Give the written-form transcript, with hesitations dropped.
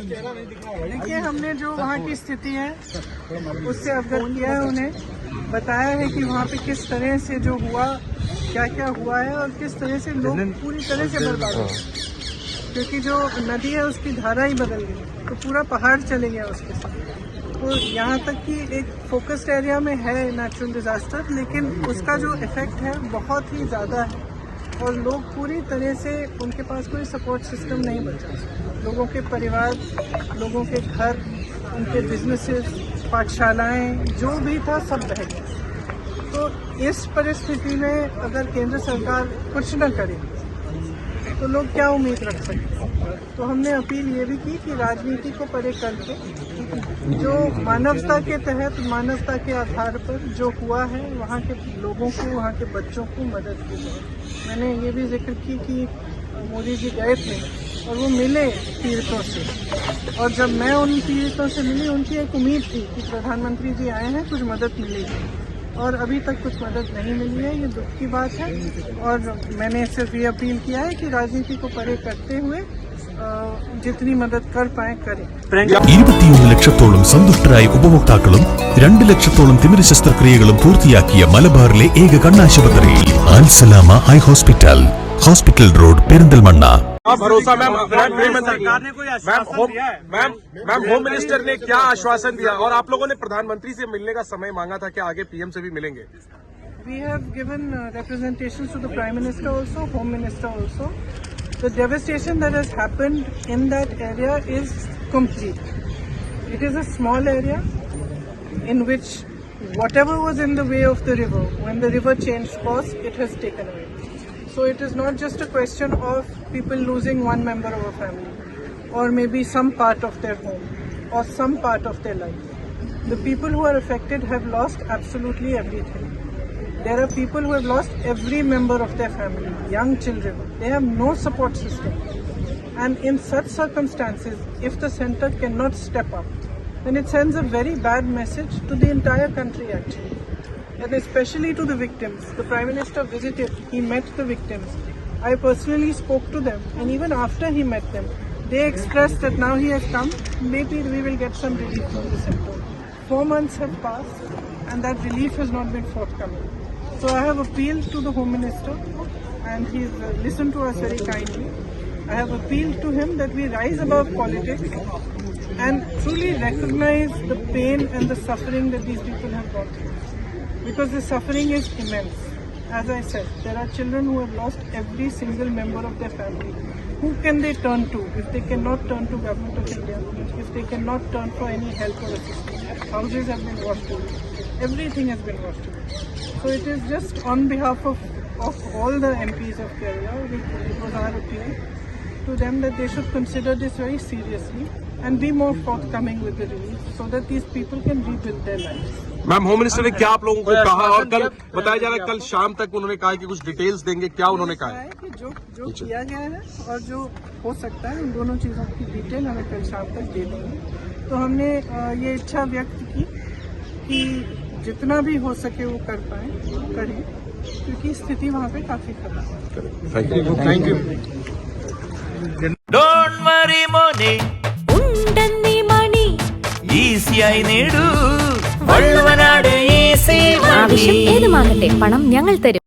देखिए, हमने जो वहाँ की स्थिति है उससे अवगत किया है, उन्हें बताया है कि वहाँ पे किस तरह से जो हुआ, क्या क्या हुआ है और किस तरह से लोग पूरी तरह से बर्बाद हो गए, क्योंकि जो नदी है उसकी धारा ही बदल गई, तो पूरा पहाड़ चले गया उसके साथ। तो यहाँ तक कि एक फोकस्ड एरिया में है नेचुरल डिजास्टर, लेकिन उसका जो इफेक्ट है बहुत ही ज़्यादा है और लोग पूरी तरह से, उनके पास कोई सपोर्ट सिस्टम नहीं बचा। लोगों के परिवार, लोगों के घर, उनके बिजनेसेस, पाठशालाएं, जो भी था सब बह गया। तो इस परिस्थिति में अगर केंद्र सरकार कुछ न करे तो लोग क्या उम्मीद रख सकते हैं। तो हमने अपील ये भी की कि राजनीति को परे करके जो मानवता के तहत, मानवता के आधार पर जो हुआ है, वहाँ के लोगों को, वहाँ के बच्चों को मदद की जाए। मैंने ये भी जिक्र की कि मोदी जी गए थे और वो मिले पीड़ितों से, और जब मैं उन पीड़ितों से मिली, उनकी एक उम्मीद थी कि प्रधानमंत्री जी आए हैं, कुछ मदद मिलेगी, और अभी तक कुछ मदद नहीं मिली है। ये दुख की बात है और मैंने सिर्फ ये अपील किया है कि राजनीति को परे करते हुए जितनी मदद कर पाए करें। 21 ലക്ഷത്തോളം സന്തുഷ്ടരായ ഉപഭോക്താക്കളും 2 ലക്ഷത്തോളം തിമിര ശസ്ത്രക്രിയകളും പൂർത്തിയാക്കിയ മലബാറിലെ ഏക കണ്ണാശുപത്രി Al Salama eye hospital, hospital road, Perinthalmanna. भरोसा मैम, सरकार ने कोई आश्वासन दिया है? मैम होम मिनिस्टर ने क्या आश्वासन दिया, और आप लोगों ने प्रधानमंत्री से मिलने का समय मांगा था, क्या आगे पीएम से भी मिलेंगे? We have given representations to the Prime Minister also, Home Minister also. The devastation that has happened in that area is complete. It is a small area in which whatever was in the way of the river, when the river changed course, it has taken away. So it is not just a question of people losing one member of a family or maybe some part of their home or some part of their life. The people who are affected have lost absolutely everything. There are people who have lost every member of their family, young children. They have no support system. And in such circumstances, if the center cannot step up, then it sends a very bad message to the entire country actually. And especially to the victims. The Prime Minister visited, he met the victims. I personally spoke to them, and even after he met them, they expressed that now he has come, maybe we will get some relief from the center. 4 months have passed and that relief has not been forthcoming. So I have appealed to the Home Minister and he's listened to us very kindly. I have appealed to him that we rise above politics and truly recognize the pain and the suffering that these people have gone through. Because the suffering is immense. As I said, there are children who have lost every single member of their family. Who can they turn to if they cannot turn to Government of India, if they cannot turn for any help or assistance? Houses have been washed away. Everything has been washed away. So it is just on behalf of all the MPs of Kerala, it was our appeal to them that they should consider this very seriously and be more forthcoming with the relief so that these people can rebuild their lives. Ma'am home minister ने क्या आप लोगों को कहा, और कल बताया जा रहा है कल शाम तक उन्होंने कहा कि कुछ डिटेल्स देंगे, क्या उन्होंने कहा है? कि जो किया गया है और जो हो सकता है, उन दोनों चीज़ों की डिटेल हमें कल शाम तक दे देंगे। तो हमने ये इच्छा व्यक्त की कि जितना भी हो सके वो कर पाए, करें, क्योंकि स्थिति वहाँ पे काफी खराब है। Thank you. Don't worry money, ഉണ്ടെന്നീ മണി ഈസിയായി നേടൂ വള്ളുവനാട് ഈസി മണി. ആവശ്യം ഏതുമാകട്ടെ, പണം ഞങ്ങൾ തരും.